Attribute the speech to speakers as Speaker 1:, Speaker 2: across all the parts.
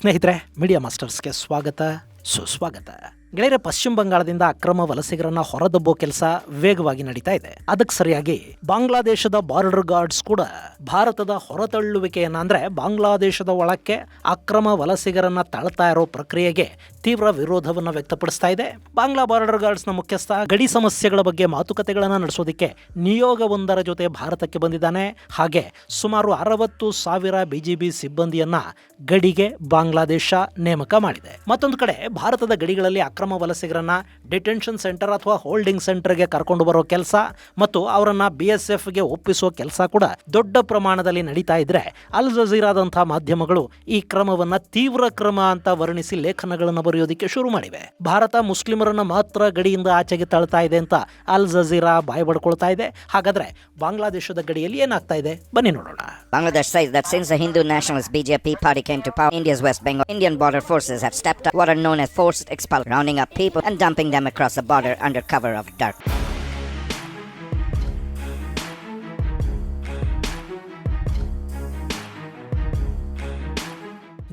Speaker 1: ಸ್ನೇಹಿತರೆ, ಮೀಡಿಯಾ ಮಾಸ್ಟರ್ಸ್ಗೆ ಸ್ವಾಗತ ಸುಸ್ವಾಗತ. ಗೆಳೆಯರೆ, ಪಶ್ಚಿಮ ಬಂಗಾಳದಿಂದ ಅಕ್ರಮ ವಲಸಿಗರನ್ನ ಹೊರದಬ್ಬೋ ಕೆಲಸ ವೇಗವಾಗಿ ನಡೀತಾ ಇದೆ. ಅದಕ್ಕೆ ಸರಿಯಾಗಿ ಬಾಂಗ್ಲಾದೇಶದ ಬಾರ್ಡರ್ ಗಾರ್ಡ್ಸ್ ಕೂಡ ಭಾರತದ ಹೊರತಳ್ಳುವಿಕೆಯನ್ನ ಅಂದ್ರೆ ಬಾಂಗ್ಲಾದೇಶದ ಒಳಕ್ಕೆ ಅಕ್ರಮ ವಲಸಿಗರನ್ನ ತಳ್ತಾ ಇರೋ ಪ್ರಕ್ರಿಯೆಗೆ ತೀವ್ರ ವಿರೋಧವನ್ನ ವ್ಯಕ್ತಪಡಿಸ್ತಾ ಇದೆ. ಬಾಂಗ್ಲಾ ಬಾರ್ಡರ್ ಗಾರ್ಡ್ಸ್ನ ಮುಖ್ಯಸ್ಥ ಗಡಿ ಸಮಸ್ಯೆಗಳ ಬಗ್ಗೆ ಮಾತುಕತೆಗಳನ್ನ ನಡೆಸೋದಕ್ಕೆ ನಿಯೋಗವೊಂದರ ಜೊತೆ ಭಾರತಕ್ಕೆ ಬಂದಿದ್ದಾನೆ. ಹಾಗೆ ಸುಮಾರು 60,000 BGB ಸಿಬ್ಬಂದಿಯನ್ನ ಗಡಿಗೆ ಬಾಂಗ್ಲಾದೇಶ ನೇಮಕ ಮಾಡಿದೆ. ಮತ್ತೊಂದು ಕಡೆ ಭಾರತದ ಗಡಿಗಳಲ್ಲಿ ಅಕ್ರಮ ವಲಸಿಗರನ್ನ ಡಿಟೆನ್ಷನ್ ಸೆಂಟರ್ ಅಥವಾ ಹೋಲ್ಡಿಂಗ್ ಸೆಂಟರ್ಗೆ ಕರ್ಕೊಂಡು ಬರೋ ಕೆಲಸ ಮತ್ತು ಅವರನ್ನ BSFಗೆ ಒಪ್ಪಿಸೋ ಕೆಲಸ ಕೂಡ ದೊಡ್ಡ ಪ್ರಮಾಣದಲ್ಲಿ ನಡೀತಾ ಇದ್ರೆ, ಅಲ್ ಜಜೀರಾದಂತಹ ಮಾಧ್ಯಮಗಳು ಈ ಕ್ರಮವನ್ನ ತೀವ್ರ ಕ್ರಮ ಅಂತ ವರ್ಣಿಸಿ ಲೇಖನಗಳನ್ನು ಬರೆಯೋದಕ್ಕೆ ಶುರು ಮಾಡಿವೆ. ಭಾರತ ಮುಸ್ಲಿಮರನ್ನ ಮಾತ್ರ ಗಡಿಯಿಂದ ಆಚೆಗೆ ತಳ್ತಾ ಇದೆ ಅಂತ ಅಲ್ ಜಜೀರಾ ಬಾಯಿ ಬಡ್ಕೊಳ್ತಾ ಇದೆ. ಹಾಗಾದ್ರೆ ಬಾಂಗ್ಲಾದೇಶದ ಗಡಿಯಲ್ಲಿ ಏನಾಗ್ತಾ ಇದೆ, ಬನ್ನಿ ನೋಡೋಣ.
Speaker 2: Bangladesh says that since the Hindu nationalist BJP party came to power, India's West Bengal, Indian border forces have stepped up what are known as forced expulsion, rounding up people and dumping them across the border under cover of darkness.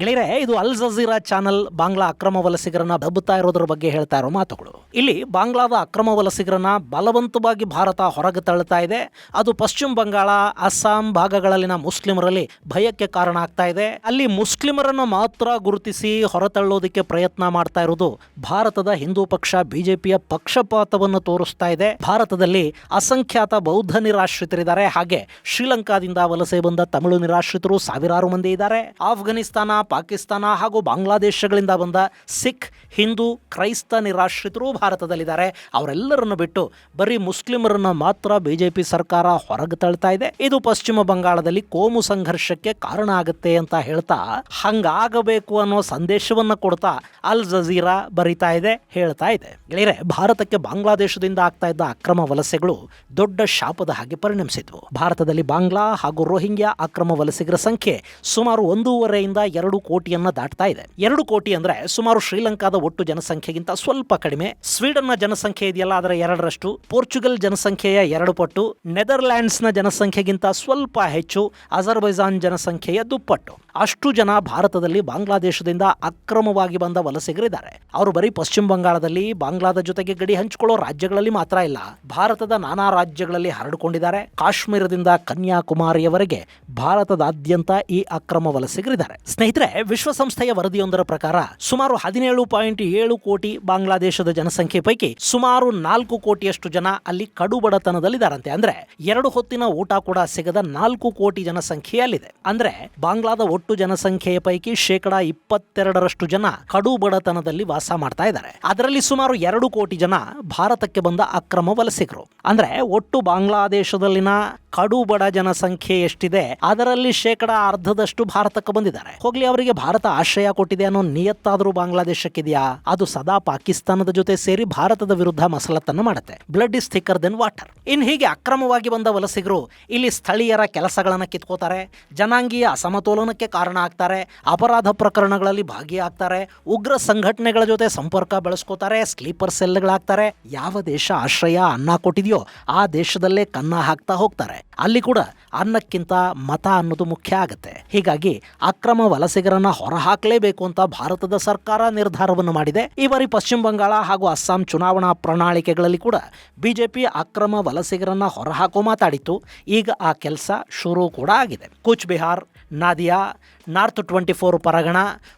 Speaker 1: ಗೆಳೆಯರೆ, ಇದು ಅಲ್ Jazeera channel Bangla ಅಕ್ರಮ ವಲಸಿಗರನ್ನ ದಬ್ಬುತ್ತಾ ಇರೋದ್ರ ಬಗ್ಗೆ ಹೇಳ್ತಾ ಇರೋ ಮಾತುಗಳು. ಇಲ್ಲಿ ಬಾಂಗ್ಲಾದ ಅಕ್ರಮ ವಲಸಿಗರನ್ನ ಬಲವಂತವಾಗಿ ಭಾರತ ಹೊರಗೆ ತಳ್ಳುತ್ತಾ ಇದೆ. ಅದು ಪಶ್ಚಿಮ ಬಂಗಾಳ, ಅಸ್ಸಾಂ ಭಾಗಗಳಲ್ಲಿನ ಮುಸ್ಲಿಮರಲ್ಲಿ ಭಯಕ್ಕೆ ಕಾರಣ ಆಗ್ತಾ ಇದೆ. ಅಲ್ಲಿ ಮುಸ್ಲಿಮರನ್ನ ಮಾತ್ರ ಗುರುತಿಸಿ ಹೊರತಳ್ಳೋದಕ್ಕೆ ಪ್ರಯತ್ನ ಮಾಡ್ತಾ ಇರೋದು ಭಾರತದ ಹಿಂದೂ ಪಕ್ಷ ಬಿಜೆಪಿಯ ಪಕ್ಷಪಾತವನ್ನು ತೋರಿಸ್ತಾ ಇದೆ. ಭಾರತದಲ್ಲಿ ಅಸಂಖ್ಯಾತ ಬೌದ್ಧ ನಿರಾಶ್ರಿತರಿದ್ದಾರೆ. ಹಾಗೆ ಶ್ರೀಲಂಕಾದಿಂದ ವಲಸೆ ಬಂದ ತಮಿಳು ನಿರಾಶ್ರಿತರು ಸಾವಿರಾರು ಮಂದಿ ಇದ್ದಾರೆ. ಆಫ್ಘನಿಸ್ತಾನ, ಪಾಕಿಸ್ತಾನ ಹಾಗೂ ಬಾಂಗ್ಲಾದೇಶಗಳಿಂದ ಬಂದ ಸಿಖ್, ಹಿಂದೂ, ಕ್ರೈಸ್ತ ನಿರಾಶ್ರಿತರು ಭಾರತದಲ್ಲಿದ್ದಾರೆ. ಅವರೆಲ್ಲರನ್ನು ಬಿಟ್ಟು ಬರೀ ಮುಸ್ಲಿಮರನ್ನ ಮಾತ್ರ ಬಿಜೆಪಿ ಸರ್ಕಾರ ಹೊರಗೆ ತಳ್ತಾ ಇದೆ. ಇದು ಪಶ್ಚಿಮ ಬಂಗಾಳದಲ್ಲಿ ಕೋಮು ಸಂಘರ್ಷಕ್ಕೆ ಕಾರಣ ಆಗುತ್ತೆ ಅಂತ ಹೇಳ್ತಾ, ಹಂಗಾಗಬೇಕು ಅನ್ನೋ ಸಂದೇಶವನ್ನ ಕೊಡ್ತಾ ಅಲ್ ಜಜೀರಾ ಬರಿತಾ ಇದೆ, ಹೇಳ್ತಾ ಇದೆ. ಗೆಳೆಯರೆ, ಭಾರತಕ್ಕೆ ಬಾಂಗ್ಲಾದೇಶದಿಂದ ಆಗ್ತಾ ಇದ್ದ ಅಕ್ರಮ ವಲಸೆಗಳು ದೊಡ್ಡ ಶಾಪದ ಹಾಗೆ ಪರಿಣಮಿಸಿದ್ವು. ಭಾರತದಲ್ಲಿ ಬಾಂಗ್ಲಾ ಹಾಗೂ ರೋಹಿಂಗ್ಯಾ ಅಕ್ರಮ ವಲಸಿಗರ ಸಂಖ್ಯೆ ಸುಮಾರು 1.5 ಇಂದ 2 ಕೋಟಿಯನ್ನ ದಾಟ್ತಾ ಇದೆ. 2 ಕೋಟಿ ಅಂದ್ರೆ ಸುಮಾರು ಶ್ರೀಲಂಕಾದ ಒಟ್ಟು ಜನಸಂಖ್ಯೆಗಿಂತ ಸ್ವಲ್ಪ ಕಡಿಮೆ. ಸ್ವೀಡನ್ನ ಜನಸಂಖ್ಯೆ ಇದೆಯಲ್ಲ, ಅದರ 2ರಷ್ಟು. ಪೋರ್ಚುಗಲ್ ಜನಸಂಖ್ಯೆಯ 2 ಪಟ್ಟು. ನೆದರ್ಲ್ಯಾಂಡ್ಸ್ನ ಜನಸಂಖ್ಯೆಗಿಂತ ಸ್ವಲ್ಪ ಹೆಚ್ಚು. ಅಜರ್ಬೈಜಾನ್ ಜನಸಂಖ್ಯೆಯ ದುಪ್ಪಟ್ಟು. ಅಷ್ಟು ಜನ ಭಾರತದಲ್ಲಿ ಬಾಂಗ್ಲಾದೇಶದಿಂದ ಅಕ್ರಮವಾಗಿ ಬಂದ ವಲಸಿಗರಿದ್ದಾರೆ. ಅವರು ಬರೀ ಪಶ್ಚಿಮ ಬಂಗಾಳದಲ್ಲಿ ಬಾಂಗ್ಲಾದ ಜೊತೆಗೆ ಗಡಿ ಹಂಚಿಕೊಳ್ಳೋ ರಾಜ್ಯಗಳಲ್ಲಿ ಮಾತ್ರ ಇಲ್ಲ, ಭಾರತದ ನಾನಾ ರಾಜ್ಯಗಳಲ್ಲಿ ಹರಡಿಕೊಂಡಿದ್ದಾರೆ. ಕಾಶ್ಮೀರದಿಂದ ಕನ್ಯಾಕುಮಾರಿಯವರೆಗೆ ಭಾರತದಾದ್ಯಂತ ಈ ಅಕ್ರಮ ವಲಸಿಗರಿದ್ದಾರೆ. ಸ್ನೇಹಿತರೆ, ವಿಶ್ವಸಂಸ್ಥೆಯ ವರದಿಯೊಂದರ ಪ್ರಕಾರ ಸುಮಾರು 17.7 ಕೋಟಿ ಬಾಂಗ್ಲಾದೇಶದ ಜನಸಂಖ್ಯೆ ಪೈಕಿ ಸುಮಾರು 4 ಕೋಟಿಯಷ್ಟು ಜನ ಅಲ್ಲಿ ಕಡುಬಡತನದಲ್ಲಿದ್ದಾರಂತೆ. ಅಂದ್ರೆ 2 ಹೊತ್ತಿನ ಊಟ ಕೂಡ ಸಿಗದ 4 ಕೋಟಿ ಜನಸಂಖ್ಯೆ ಅಲ್ಲಿದೆ. ಅಂದ್ರೆ ಬಾಂಗ್ಲಾದ ಒಟ್ಟು ಜನಸಂಖ್ಯೆಯ ಪೈಕಿ 22% ಜನ ಕಡು ಬಡತನದಲ್ಲಿ ವಾಸ ಮಾಡ್ತಾ ಇದ್ದಾರೆ. ಅದರಲ್ಲಿ ಸುಮಾರು 2 ಕೋಟಿ ಜನ ಭಾರತಕ್ಕೆ ಬಂದ ಅಕ್ರಮ ವಲಸಿಗರು. ಅಂದ್ರೆ ಒಟ್ಟು ಬಾಂಗ್ಲಾದೇಶದಲ್ಲಿನ ಕಡು ಬಡ ಜನಸಂಖ್ಯೆ ಎಷ್ಟಿದೆ ಅದರಲ್ಲಿ 1/2 ಭಾರತಕ್ಕೆ ಬಂದಿದ್ದಾರೆ. ಹೋಗ್ಲಿ, ಅವರಿಗೆ ಭಾರತ ಆಶ್ರಯ ಕೊಟ್ಟಿದೆ ಅನ್ನೋ ನಿಯತ್ತಾದ್ರೂ ಬಾಂಗ್ಲಾದೇಶಕ್ಕಿದೆಯಾ? ಅದು ಸದಾ ಪಾಕಿಸ್ತಾನದ ಜೊತೆ ಸೇರಿ ಭಾರತದ ವಿರುದ್ಧ ಮಸಲತ್ತನ್ನು ಮಾಡುತ್ತೆ. Blood is thicker than water. ಇನ್ ಹೀಗೆ ಅಕ್ರಮವಾಗಿ ಬಂದ ವಲಸಿಗರು ಇಲ್ಲಿ ಸ್ಥಳೀಯರ ಕೆಲಸಗಳನ್ನ ಕಿತ್ಕೋತಾರೆ, ಜನಾಂಗೀಯ ಅಸಮತೋಲನಕ್ಕೆ ಕಾರಣ ಆಗ್ತಾರೆ, ಅಪರಾಧ ಪ್ರಕರಣಗಳಲ್ಲಿ ಭಾಗಿಯಾಗ್ತಾರೆ, ಉಗ್ರ ಸಂಘಟನೆಗಳ ಜೊತೆ ಸಂಪರ್ಕ ಬೆಳೆಸ್ಕೋತಾರೆ, ಸ್ಲೀಪರ್ ಸೆಲ್ಗಳಾಗ್ತಾರೆ. ಯಾವ ದೇಶ ಆಶ್ರಯ ಅನ್ನ ಕೊಟ್ಟಿದೆಯೋ ಆ ದೇಶದಲ್ಲೇ ಕನ್ನ ಹಾಕ್ತಾ ಹೋಗ್ತಾರೆ. ಅಲ್ಲಿ ಕೂಡ ಅನ್ನಕ್ಕಿಂತ ಮತ ಅನ್ನೋದು ಮುಖ್ಯ ಆಗುತ್ತೆ. ಹೀಗಾಗಿ ಅಕ್ರಮ ವಲಸಿಗರನ್ನ ಹೊರಹಾಕಲೇಬೇಕು ಅಂತ ಭಾರತದ ಸರ್ಕಾರ ನಿರ್ಧಾರವನ್ನು ಮಾಡಿದೆ. ಈ ಬಾರಿ ಪಶ್ಚಿಮ ಬಂಗಾಳ ಹಾಗೂ ಅಸ್ಸಾಂ ಚುನಾವಣಾ ಪ್ರಣಾಳಿಕೆಗಳಲ್ಲಿ ಕೂಡ ಬಿಜೆಪಿ ಅಕ್ರಮ ವಲಸಿಗರನ್ನ ಹೊರಹಾಕೋ ಮಾತಾಡಿತ್ತು. ಈಗ ಆ ಕೆಲಸ ಶುರು ಕೂಡ ಆಗಿದೆ. ಕೂಚ್ ಬಿಹಾರ್, ನಾದಿಯಾ, ನಾರ್ತ್ 24 ಪರಗಣ,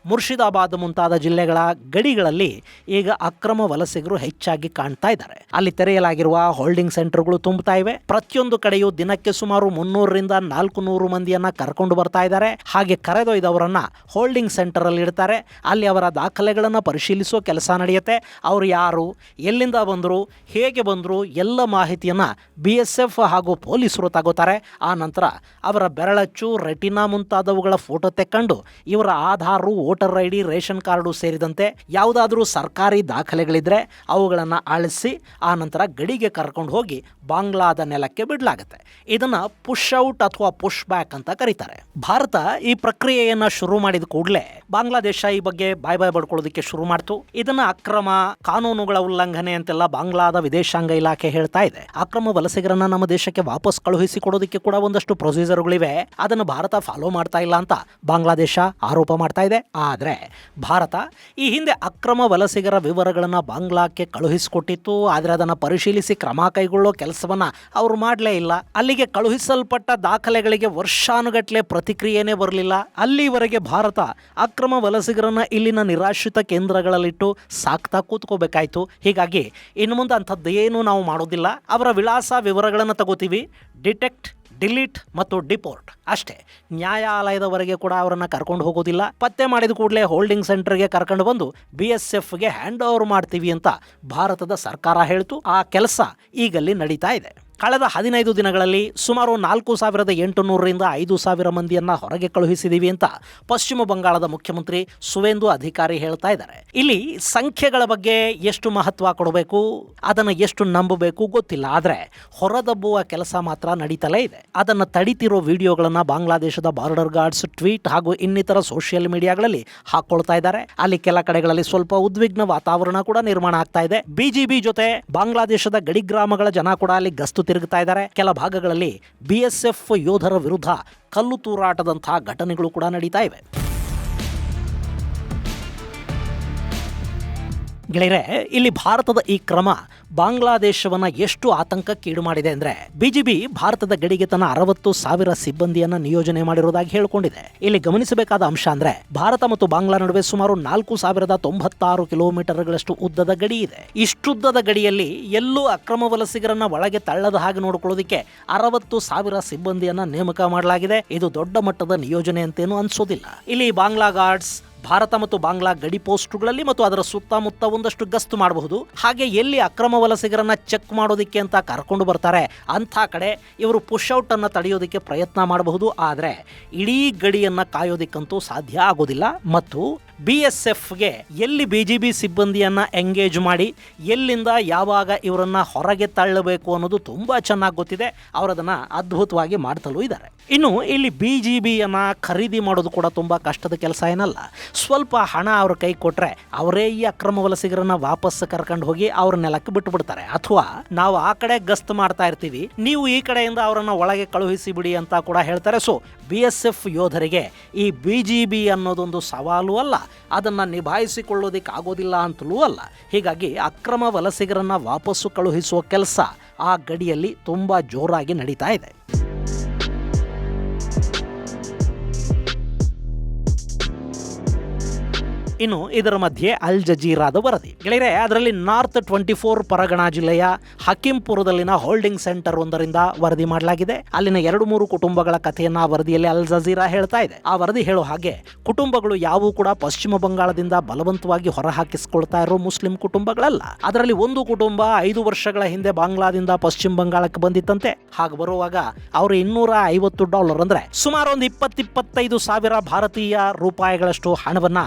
Speaker 1: ಮುರ್ಷಿದಾಬಾದ್ ಮುಂತಾದ ಜಿಲ್ಲೆಗಳ ಗಡಿಗಳಲ್ಲಿ ಈಗ ಅಕ್ರಮ ವಲಸಿಗರು ಹೆಚ್ಚಾಗಿ ಕಾಣ್ತಾ ಇದ್ದಾರೆ. ಅಲ್ಲಿ ತೆರೆಯಲಾಗಿರುವ ಹೋಲ್ಡಿಂಗ್ ಸೆಂಟರ್ಗಳು ತುಂಬುತ್ತಾ ಇವೆ. ಪ್ರತಿಯೊಂದು ಕಡೆಯೂ ದಿನಕ್ಕೆ ಸುಮಾರು 300ರಿಂದ 400 ಮಂದಿಯನ್ನ ಕರ್ಕೊಂಡು ಬರ್ತಾ ಇದ್ದಾರೆ. ಹಾಗೆ ಕರೆದೊಯ್ದವರನ್ನ ಹೋಲ್ಡಿಂಗ್ ಸೆಂಟರ್ ಅಲ್ಲಿ ಇಡ್ತಾರೆ. ಅಲ್ಲಿ ಅವರ ದಾಖಲೆಗಳನ್ನು ಪರಿಶೀಲಿಸೋ ಕೆಲಸ ನಡೆಯುತ್ತೆ. ಅವರು ಯಾರು, ಎಲ್ಲಿಂದ ಬಂದರು, ಹೇಗೆ ಬಂದರು, ಎಲ್ಲ ಮಾಹಿತಿಯನ್ನ BSF ಹಾಗೂ ಪೊಲೀಸರು ತಗೋತಾರೆ. ಆ ನಂತರ ಅವರ ಬೆರಳಚ್ಚು, ರೆಟಿನಾ ಮುಂತಾದವುಗಳ ಫೋಟೋ ತೆಕ್ಕೊಂಡು ಇವರ Aadhaar, voter ID, ration card ಸೇರಿದಂತೆ ಯಾವುದಾದ್ರೂ ಸರ್ಕಾರಿ ದಾಖಲೆಗಳಿದ್ರೆ ಅವುಗಳನ್ನು ಅಳಿಸಿ ಆ ನಂತರ ಗಡಿಗೆ ಕರ್ಕೊಂಡು ಹೋಗಿ ಬಾಂಗ್ಲಾದ ನೆಲಕ್ಕೆ ಬಿಡಲಾಗುತ್ತೆ. ಇದನ್ನ ಪುಷ್ ಔಟ್ ಅಥವಾ ಪುಷ್ ಬ್ಯಾಕ್ ಅಂತ ಕರೀತಾರೆ. ಭಾರತ ಈ ಪ್ರಕ್ರಿಯೆಯನ್ನ ಶುರು ಮಾಡಿದ ಕೂಡಲೇ ಬಾಂಗ್ಲಾದೇಶ ಈ ಬಗ್ಗೆ ಬಾಯ್ ಬಡ್ಕೊಳ್ಳೋದಕ್ಕೆ ಶುರು ಮಾಡ್ತು. ಇದನ್ನ ಅಕ್ರಮ, ಕಾನೂನುಗಳ ಉಲ್ಲಂಘನೆ ಅಂತೆಲ್ಲ ಬಾಂಗ್ಲಾದ ವಿದೇಶಾಂಗ ಇಲಾಖೆ ಹೇಳ್ತಾ ಇದೆ. ಅಕ್ರಮ ವಲಸಿಗರನ್ನ ನಮ್ಮ ದೇಶಕ್ಕೆ ವಾಪಸ್ ಕಳುಹಿಸಿ ಕೊಡೋದಕ್ಕೆ ಕೂಡ ಒಂದಷ್ಟು ಪ್ರೊಸೀಜರ್ಗಳಿವೆ. ಅದನ್ನು ಭಾರತ ಫಾಲೋ ಮಾಡ್ತಾ ಇಲ್ಲ ಅಂತ ಬಾಂಗ್ಲಾದೇಶ ಆರೋಪ ಮಾಡ್ತಾ ಇದೆ. ಆದರೆ ಭಾರತ ಈ ಹಿಂದೆ ಅಕ್ರಮ ವಲಸಿಗರ ವಿವರಗಳನ್ನು ಬಾಂಗ್ಲಾಕ್ಕೆ ಕಳುಹಿಸಿಕೊಟ್ಟಿತ್ತು. ಆದರೆ ಅದನ್ನು ಪರಿಶೀಲಿಸಿ ಕ್ರಮ ಕೈಗೊಳ್ಳೋ ಕೆಲಸವನ್ನ ಅವರು ಮಾಡಲೇ ಇಲ್ಲ. ಅಲ್ಲಿಗೆ ಕಳುಹಿಸಲ್ಪಟ್ಟ ದಾಖಲೆಗಳಿಗೆ ವರ್ಷಾನುಗಟ್ಟಲೆ ಪ್ರತಿಕ್ರಿಯೆನೇ ಬರಲಿಲ್ಲ. ಅಲ್ಲಿವರೆಗೆ ಭಾರತ ಅಕ್ರಮ ವಲಸಿಗರನ್ನ ಇಲ್ಲಿನ ನಿರಾಶ್ರಿತ ಕೇಂದ್ರಗಳಲ್ಲಿಟ್ಟು ಸಾಕ್ತಾ ಕೂತ್ಕೋಬೇಕಾಯ್ತು. ಹೀಗಾಗಿ ಇನ್ನು ಮುಂದೆ ಅಂಥದ್ದೇನು ನಾವು ಮಾಡೋದಿಲ್ಲ. ಅವರ ವಿಳಾಸ ವಿವರಗಳನ್ನು ತಗೋತೀವಿ, ಡಿಟೆಕ್ಟ್, ಡಿಲೀಟ್ ಮತ್ತು ಡಿಪೋರ್ಟ್ ಅಷ್ಟೇ. ನ್ಯಾಯಾಲಯದವರೆಗೆ ಕೂಡ ಅವರನ್ನು ಕರ್ಕೊಂಡು ಹೋಗೋದಿಲ್ಲ. ಪತ್ತೆ ಮಾಡಿದ ಕೂಡಲೇ ಹೋಲ್ಡಿಂಗ್ ಸೆಂಟರ್ಗೆ ಕರ್ಕೊಂಡು ಬಂದು BSFಗೆ ಹ್ಯಾಂಡ್ ಓವರ್ ಮಾಡ್ತೀವಿ ಅಂತ ಭಾರತದ ಸರ್ಕಾರ ಹೇಳ್ತು. ಆ ಕೆಲಸ ಈಗಲ್ಲಿ ನಡೀತಾ ಇದೆ. ಕಳೆದ 15 ದಿನಗಳಲ್ಲಿ ಸುಮಾರು 4800ರಿಂದ 5000 ಮಂದಿಯನ್ನ ಹೊರಗೆ ಕಳುಹಿಸಿದೀವಿ ಅಂತ ಪಶ್ಚಿಮ ಬಂಗಾಳದ ಮುಖ್ಯಮಂತ್ರಿ ಸುವೇಂದು ಅಧಿಕಾರಿ ಹೇಳ್ತಾ ಇದ್ದಾರೆ. ಇಲ್ಲಿ ಸಂಖ್ಯೆಗಳ ಬಗ್ಗೆ ಎಷ್ಟು ಮಹತ್ವ ಕೊಡಬೇಕು, ಅದನ್ನು ಎಷ್ಟು ನಂಬಬೇಕು ಗೊತ್ತಿಲ್ಲ. ಆದರೆ ಹೊರದಬ್ಬುವ ಕೆಲಸ ಮಾತ್ರ ನಡೀತಲೇ ಇದೆ. ಅದನ್ನು ತಡಿತಿರೋ ವಿಡಿಯೋಗಳನ್ನ ಬಾಂಗ್ಲಾದೇಶದ ಬಾರ್ಡರ್ ಗಾರ್ಡ್ಸ್ ಟ್ವೀಟ್ ಹಾಗೂ ಇನ್ನಿತರ ಸೋಷಿಯಲ್ ಮೀಡಿಯಾಗಳಲ್ಲಿ ಹಾಕೊಳ್ತಾ ಇದ್ದಾರೆ. ಅಲ್ಲಿ ಕೆಲ ಕಡೆಗಳಲ್ಲಿ ಸ್ವಲ್ಪ ಉದ್ವಿಗ್ನ ವಾತಾವರಣ ಕೂಡ ನಿರ್ಮಾಣ ಆಗ್ತಾ ಇದೆ. BGB ಜೊತೆ ಬಾಂಗ್ಲಾದೇಶದ ಗಡಿ ಗ್ರಾಮಗಳ ಜನ ಕೂಡ ಅಲ್ಲಿ ಗಸ್ತು ತಿರುಗುತ್ತಾ ಇದ್ದಾರೆ. ಕೆಲ ಭಾಗಗಳಲ್ಲಿ BSF ಯೋಧರ ವಿರುದ್ಧ ಕಲ್ಲು ತೂರಾಟದಂತಹ ಘಟನೆಗಳು ಕೂಡ ನಡೀತಾ ಇವೆ. ಗೆಳೆಯರೆ, ಇಲ್ಲಿ ಭಾರತದ ಈ ಕ್ರಮ ಬಾಂಗ್ಲಾದೇಶವನ್ನ ಎಷ್ಟು ಆತಂಕಕ್ಕೀಡು ಮಾಡಿದೆ ಅಂದ್ರೆ, BGB ಭಾರತದ ಗಡಿಗೆ ತನ್ನ 60,000 ಸಿಬ್ಬಂದಿಯನ್ನ ನಿಯೋಜನೆ ಮಾಡಿರುವುದಾಗಿ ಹೇಳಿಕೊಂಡಿದೆ. ಇಲ್ಲಿ ಗಮನಿಸಬೇಕಾದ ಅಂಶ ಅಂದ್ರೆ, ಭಾರತ ಮತ್ತು ಬಾಂಗ್ಲಾ ನಡುವೆ ಸುಮಾರು 4096 ಕಿಲೋಮೀಟರ್ಗಳಷ್ಟು ಉದ್ದದ ಗಡಿ ಇದೆ. ಇಷ್ಟುದ್ದದ ಗಡಿಯಲ್ಲಿ ಎಲ್ಲೂ ಅಕ್ರಮ ವಲಸಿಗರನ್ನ ಒಳಗೆ ತಳ್ಳದ ಹಾಗೆ ನೋಡಿಕೊಳ್ಳೋದಕ್ಕೆ 60,000 ಸಿಬ್ಬಂದಿಯನ್ನ ನೇಮಕ ಮಾಡಲಾಗಿದೆ. ಇದು ದೊಡ್ಡ ಮಟ್ಟದ ನಿಯೋಜನೆ ಅಂತೇನು ಅನ್ಸೋದಿಲ್ಲ. ಇಲ್ಲಿ ಬಾಂಗ್ಲಾ ಗಾರ್ಡ್ಸ್ ಭಾರತ ಮತ್ತು ಬಾಂಗ್ಲಾ ಗಡಿ ಪೋಸ್ಟ್ಗಳಲ್ಲಿ ಮತ್ತು ಅದರ ಸುತ್ತಮುತ್ತ ಒಂದಷ್ಟು ಗಸ್ತು ಮಾಡಬಹುದು. ಹಾಗೆ ಎಲ್ಲಿ ಅಕ್ರಮ ವಲಸಿಗರನ್ನ ಚೆಕ್ ಮಾಡೋದಕ್ಕೆ ಅಂತ ಕರ್ಕೊಂಡು ಬರ್ತಾರೆ ಅಂಥ ಕಡೆ ಇವರು ಪುಷ್ಔಟ್ ಅನ್ನು ತಡೆಯೋದಕ್ಕೆ ಪ್ರಯತ್ನ ಮಾಡಬಹುದು. ಆದರೆ ಇಡೀ ಗಡಿಯನ್ನ ಕಾಯೋದಿಕ್ಕಂತೂ ಸಾಧ್ಯ ಆಗೋದಿಲ್ಲ. ಮತ್ತು BSFಗೆ ಎಲ್ಲಿ BGB ಸಿಬ್ಬಂದಿಯನ್ನ ಎಂಗೇಜ್ ಮಾಡಿ ಎಲ್ಲಿಂದ ಯಾವಾಗ ಇವರನ್ನ ಹೊರಗೆ ತಳ್ಳಬೇಕು ಅನ್ನೋದು ತುಂಬಾ ಚೆನ್ನಾಗಿ ಗೊತ್ತಿದೆ. ಅವರದನ್ನ ಅದ್ಭುತವಾಗಿ ಮಾಡ್ತಲೂ ಇದ್ದಾರೆ. ಇನ್ನು ಇಲ್ಲಿ BGBಯನ್ನ ಖರೀದಿ ಮಾಡೋದು ಕೂಡ ತುಂಬಾ ಕಷ್ಟದ ಕೆಲಸ ಏನಲ್ಲ. ಸ್ವಲ್ಪ ಹಣ ಅವ್ರ ಕೈ ಕೊಟ್ರೆ ಅವರೇ ಈ ಅಕ್ರಮ ವಲಸಿಗರನ್ನ ವಾಪಸ್ ಕರ್ಕೊಂಡು ಹೋಗಿ ಅವ್ರ ನೆಲಕ್ಕೆ ಬಿಟ್ಟು ಬಿಡ್ತಾರೆ. ಅಥವಾ ನಾವು ಆ ಕಡೆ ಗಸ್ತು ಮಾಡ್ತಾ ಇರ್ತೀವಿ, ನೀವು ಈ ಕಡೆಯಿಂದ ಅವರನ್ನ ಒಳಗೆ ಕಳುಹಿಸಿ ಬಿಡಿ ಅಂತ ಕೂಡ ಹೇಳ್ತಾರೆ. ಸೊ BSF ಯೋಧರಿಗೆ ಈ BGB ಅನ್ನೋದೊಂದು ಸವಾಲು ಅಲ್ಲ, ಅದನ್ನ ನಿಭಾಯಿಸಿಕೊಳ್ಳೋದಕ್ಕೆ ಆಗೋದಿಲ್ಲ ಅಂತಲೂ ಅಲ್ಲ. ಹೀಗಾಗಿ ಅಕ್ರಮ ವಲಸಿಗರನ್ನ ವಾಪಸ್ಸು ಕಳುಹಿಸುವ ಕೆಲಸ ಆ ಗಡಿಯಲ್ಲಿ ತುಂಬಾ ಜೋರಾಗಿ ನಡೀತಾ ಇದೆ. ಇನ್ನು ಇದರ ಮಧ್ಯೆ ಅಲ್ ಜಜೀರಾದ ವರದಿ ಗೆಳೆಯರೆ, ಅದರಲ್ಲಿ ನಾರ್ತ್ 24 ಪರಗಣ ಜಿಲ್ಲೆಯ ಹಕೀಂಪುರದಲ್ಲಿನ ಹೋಲ್ಡಿಂಗ್ ಸೆಂಟರ್ ಒಂದರಿಂದ ವರದಿ ಮಾಡಲಾಗಿದೆ. ಅಲ್ಲಿನ 2-3 ಕುಟುಂಬಗಳ ಕಥೆಯನ್ನ ವರದಿಯಲ್ಲಿ ಅಲ್ ಜಜೀರಾ ಹೇಳ್ತಾ ಇದೆ. ಆ ವರದಿ ಹೇಳೋ ಹಾಗೆ ಕುಟುಂಬಗಳು ಯಾವುವು ಕೂಡ ಪಶ್ಚಿಮ ಬಂಗಾಳದಿಂದ ಬಲವಂತವಾಗಿ ಹೊರಹಾಕಿಸಿಕೊಳ್ತಾ ಇರೋ ಮುಸ್ಲಿಂ ಕುಟುಂಬಗಳಲ್ಲ. ಅದರಲ್ಲಿ ಒಂದು ಕುಟುಂಬ 5 ವರ್ಷಗಳ ಹಿಂದೆ ಬಾಂಗ್ಲಾದಿಂದ ಪಶ್ಚಿಮ ಬಂಗಾಳಕ್ಕೆ ಬಂದಿತ್ತಂತೆ. ಹಾಗೆ ಬರುವಾಗ ಅವರು $250 ಅಂದ್ರೆ ಸುಮಾರು ಒಂದು 20-25 ಸಾವಿರ ಭಾರತೀಯ ರೂಪಾಯಿಗಳಷ್ಟು ಹಣವನ್ನ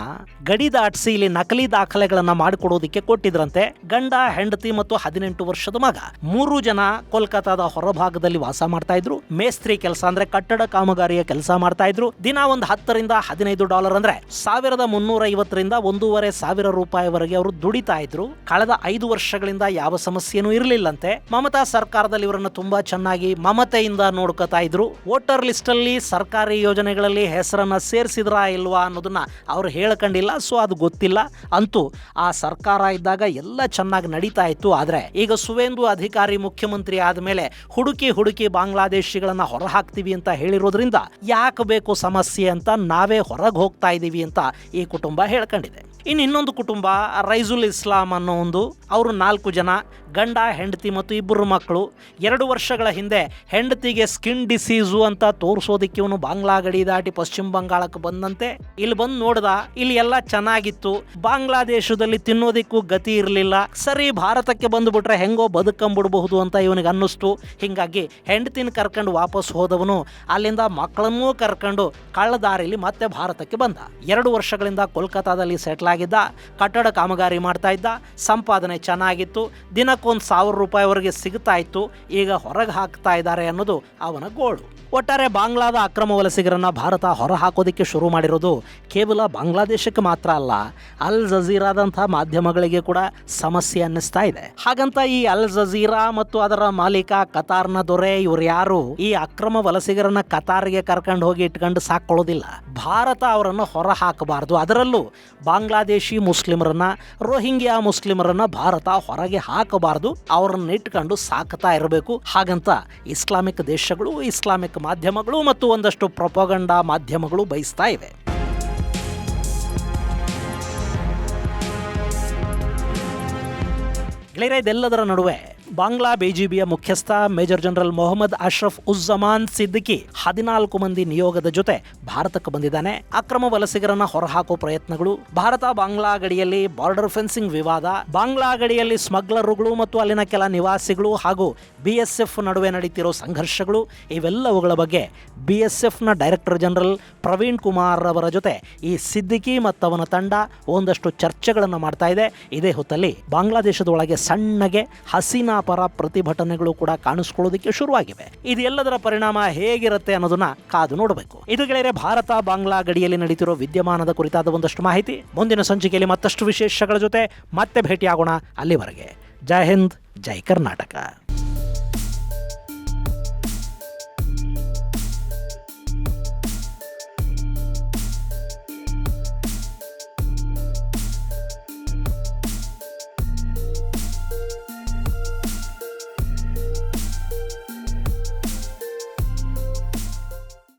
Speaker 1: ಗಡಿ ದಾಟಿಸಿ ಇಲ್ಲಿ ನಕಲಿ ದಾಖಲೆಗಳನ್ನ ಮಾಡಿಕೊಡೋದಕ್ಕೆ ಕೊಟ್ಟಿದ್ರಂತೆ. ಗಂಡ, ಹೆಂಡತಿ ಮತ್ತು 18 ವರ್ಷದ ಮಗ 3 ಜನ ಕೋಲ್ಕತಾದ ಹೊರಭಾಗದಲ್ಲಿ ವಾಸ ಮಾಡ್ತಾ ಇದ್ರು. ಮೇಸ್ತ್ರಿ ಕೆಲಸ ಅಂದ್ರೆ ಕಟ್ಟಡ ಕಾಮಗಾರಿಯ ಕೆಲಸ ಮಾಡ್ತಾ ಇದ್ರು. ದಿನ ಒಂದು $10-15 ಅಂದ್ರೆ $1350ರಿಂದ $1,500 ರೂಪಾಯಿವರೆಗೆ ಅವರು ದುಡಿತಾ ಇದ್ರು. ಕಳೆದ 5 ವರ್ಷಗಳಿಂದ ಯಾವ ಸಮಸ್ಯೆನೂ ಇರಲಿಲ್ಲಂತೆ. ಮಮತಾ ಸರ್ಕಾರದಲ್ಲಿ ಇವರನ್ನು ತುಂಬಾ ಚೆನ್ನಾಗಿ ಮಮತೆಯಿಂದ ನೋಡ್ಕೊತಾ ಇದ್ರು. ವೋಟರ್ ಲಿಸ್ಟ್ ಅಲ್ಲಿ ಸರ್ಕಾರಿ ಯೋಜನೆಗಳಲ್ಲಿ ಹೆಸರನ್ನ ಸೇರಿಸಿದ್ರಾ ಇಲ್ವಾ ಅನ್ನೋದನ್ನ ಅವ್ರು ಹೇಳ್ಕೊಂಡಿಲ್ಲ. ಸೊ ಅದು ಗೊತ್ತಿಲ್ಲ. ಅಂತೂ ಆ ಸರ್ಕಾರ ಇದ್ದಾಗ ಎಲ್ಲ ಚೆನ್ನಾಗಿ ನಡೀತಾ ಇತ್ತು. ಆದ್ರೆ ಈಗ ಸುವೇಂದು ಅಧಿಕಾರಿ ಮುಖ್ಯಮಂತ್ರಿ ಆದ್ಮೇಲೆ ಹುಡುಕಿ ಬಾಂಗ್ಲಾದೇಶಿಗಳನ್ನ ಹೊರ ಹಾಕ್ತೀವಿ ಅಂತ ಹೇಳಿರೋದ್ರಿಂದ ಯಾಕೆ ಬೇಕು ಸಮಸ್ಯೆ ಅಂತ ನಾವೇ ಹೊರಗೆ ಹೋಗ್ತಾ ಇದೀವಿ ಅಂತ ಈ ಕುಟುಂಬ ಹೇಳ್ಕೊಂಡಿದೆ. ಇನ್ನೊಂದು ಕುಟುಂಬ ರೈಜುಲ್ ಇಸ್ಲಾಂ ಅನ್ನೋ ಅವರು 4 ಜನ, ಗಂಡ, ಹೆಂಡತಿ ಮತ್ತು 2 ಮಕ್ಕಳು. 2 ವರ್ಷಗಳ ಹಿಂದೆ ಹೆಂಡತಿಗೆ ಸ್ಕಿನ್ ಡಿಸೀಸು ಅಂತ ತೋರಿಸೋದಕ್ಕೆ ಇವನು ಬಾಂಗ್ಲಾ ಗಡಿ ದಾಟಿ ಪಶ್ಚಿಮ ಬಂಗಾಳಕ್ಕೆ ಬಂದಂತೆ. ಇಲ್ಲಿ ಬಂದು ನೋಡ್ದ, ಇಲ್ಲಿ ಎಲ್ಲ ಚೆನ್ನಾಗಿತ್ತು. ಬಾಂಗ್ಲಾದೇಶದಲ್ಲಿ ತಿನ್ನೋದಿಕ್ಕೂ ಗತಿ ಇರಲಿಲ್ಲ. ಸರಿ, ಭಾರತಕ್ಕೆ ಬಂದುಬಿಟ್ರೆ ಹೆಂಗೋ ಬದುಕಂಬಿಡಬಹುದು ಅಂತ ಇವನಿಗೆ ಅನ್ನಿಸ್ತು. ಹಿಂಗಾಗಿ ಹೆಂಡತಿನ ಕರ್ಕೊಂಡು ವಾಪಸ್ ಹೋದವನು ಅಲ್ಲಿಂದ ಮಕ್ಕಳನ್ನೂ ಕರ್ಕೊಂಡು ಕಳ್ಳದಾರಿಲಿ ಮತ್ತೆ ಭಾರತಕ್ಕೆ ಬಂದ. 2 ವರ್ಷಗಳಿಂದ ಕೋಲ್ಕತಾದಲ್ಲಿ ಸೆಟ್ಲ್ ಆಗಿದ್ದ. ಕಟ್ಟಡ ಕಾಮಗಾರಿ ಮಾಡ್ತಾ ಇದ್ದ. ಸಂಪಾದನೆ ಚೆನ್ನಾಗಿತ್ತು. ದಿನಕ್ಕೆ ದಿನಕ್ಕೊಂದು ₹1,000ವರೆಗೆ ಸಿಗ್ತಾ ಇತ್ತು, ಈಗ ಹೊರಗೆ ಹಾಕ್ತಾ ಇದ್ದಾರೆ ಅನ್ನೋದು ಅವನ ಗೋಳು. ಒಟ್ಟಾರೆ ಬಾಂಗ್ಲಾದ ಅಕ್ರಮ ವಲಸಿಗರನ್ನ ಭಾರತ ಹೊರ ಹಾಕೋದಕ್ಕೆ ಶುರು ಮಾಡಿರೋದು ಕೇವಲ ಬಾಂಗ್ಲಾದೇಶಕ್ಕೆ ಮಾತ್ರ ಅಲ್ಲ, ಅಲ್ ಜಜೀರಾದಂಥ ಮಾಧ್ಯಮಗಳಿಗೆ ಕೂಡ ಸಮಸ್ಯೆ ಅನ್ನಿಸ್ತಾ ಇದೆ. ಹಾಗಂತ ಈ ಅಲ್ ಜಜೀರಾ ಮತ್ತು ಅದರ ಮಾಲೀಕ ಕತಾರ್ನ ದೊರೆ ಇವ್ರು ಯಾರು ಈ ಅಕ್ರಮ ವಲಸಿಗರನ್ನ ಕತಾರ್ಗೆ ಕರ್ಕೊಂಡು ಹೋಗಿ ಇಟ್ಕೊಂಡು ಸಾಕೊಳ್ಳೋದಿಲ್ಲ. ಭಾರತ ಅವರನ್ನು ಹೊರ ಹಾಕಬಾರ್ದು, ಅದರಲ್ಲೂ ಬಾಂಗ್ಲಾದೇಶಿ ಮುಸ್ಲಿಮರನ್ನ, ರೋಹಿಂಗ್ಯಾ ಮುಸ್ಲಿಮರನ್ನ ಭಾರತ ಹೊರಗೆ ಹಾಕಬಾರ್ದು, ಅವರನ್ನ ಇಟ್ಕೊಂಡು ಸಾಕ್ತಾ ಇರಬೇಕು. ಹಾಗಂತ ಇಸ್ಲಾಮಿಕ್ ದೇಶಗಳು, ಇಸ್ಲಾಮಿಕ್ ಮಾಧ್ಯಮಗಳು ಮತ್ತು ಒಂದಷ್ಟು ಪ್ರೊಪಗಂಡಾ ಮಾಧ್ಯಮಗಳು ಬಯಸ್ತಾ ಇವೆ. ಗೆಳೆಯರೇ, ಇದೆಲ್ಲದರ ನಡುವೆ ಬಾಂಗ್ಲಾ ಬಿಜಿಬಿಯ ಮುಖ್ಯಸ್ಥ ಮೇಜರ್ ಜನರಲ್ ಮೊಹಮ್ಮದ್ ಅಶ್ರಫ್ ಉಜ್ಜಮಾನ್ ಸಿದ್ದಿಕಿ 14 ಮಂದಿ ನಿಯೋಗದ ಜೊತೆ ಭಾರತಕ್ಕೆ ಬಂದಿದ್ದಾನೆ. ಅಕ್ರಮ ವಲಸಿಗರನ್ನ ಹೊರಹಾಕೋ ಪ್ರಯತ್ನಗಳು, ಭಾರತ ಬಾಂಗ್ಲಾ ಗಡಿಯಲ್ಲಿ ಬಾರ್ಡರ್ ಫೆನ್ಸಿಂಗ್ ವಿವಾದ, ಬಾಂಗ್ಲಾ ಗಡಿಯಲ್ಲಿ ಸ್ಮಗ್ಲರ್ಗಳು ಮತ್ತು ಅಲ್ಲಿನ ಕೆಲ ನಿವಾಸಿಗಳು ಹಾಗೂ BSF ನಡುವೆ ನಡೀತಿರೋ ಸಂಘರ್ಷಗಳು, ಇವೆಲ್ಲವುಗಳ ಬಗ್ಗೆ BSFನ ಡೈರೆಕ್ಟರ್ ಜನರಲ್ ಪ್ರವೀಣ್ ಕುಮಾರ್ ಅವರ ಜೊತೆ ಈ ಸಿದ್ದಿಕಿ ಮತ್ತವನ ತಂಡ ಒಂದಷ್ಟು ಚರ್ಚೆಗಳನ್ನು ಮಾಡ್ತಾ ಇದೆ. ಇದೇ ಹೊತ್ತಲ್ಲಿ ಬಾಂಗ್ಲಾದೇಶದೊಳಗೆ ಸಣ್ಣಗೆ ಹಸೀನಾ ಪರ ಪ್ರತಿಭಟನೆಗಳು ಕೂಡ ಕಾಣಿಸ್ಕೊಳ್ಳೋದಕ್ಕೆ ಶುರುವಾಗಿವೆ. ಇದೆಲ್ಲದರ ಪರಿಣಾಮ ಹೇಗಿರುತ್ತೆ ಅನ್ನೋದನ್ನ ಕಾದು ನೋಡಬೇಕು. ಇದು ಗೆಳೆಯರೆ ಭಾರತ ಬಾಂಗ್ಲಾ ಗಡಿಯಲ್ಲಿ ನಡೀತಿರೋ ವಿದ್ಯಮಾನದ ಕುರಿತಾದ ಒಂದಷ್ಟು ಮಾಹಿತಿ. ಮುಂದಿನ ಸಂಚಿಕೆಯಲ್ಲಿ ಮತ್ತಷ್ಟು ವಿಶೇಷಗಳ ಜೊತೆ ಮತ್ತೆ ಭೇಟಿಯಾಗೋಣ. ಅಲ್ಲಿವರೆಗೆ ಜೈ ಹಿಂದ್, ಜೈ ಕರ್ನಾಟಕ.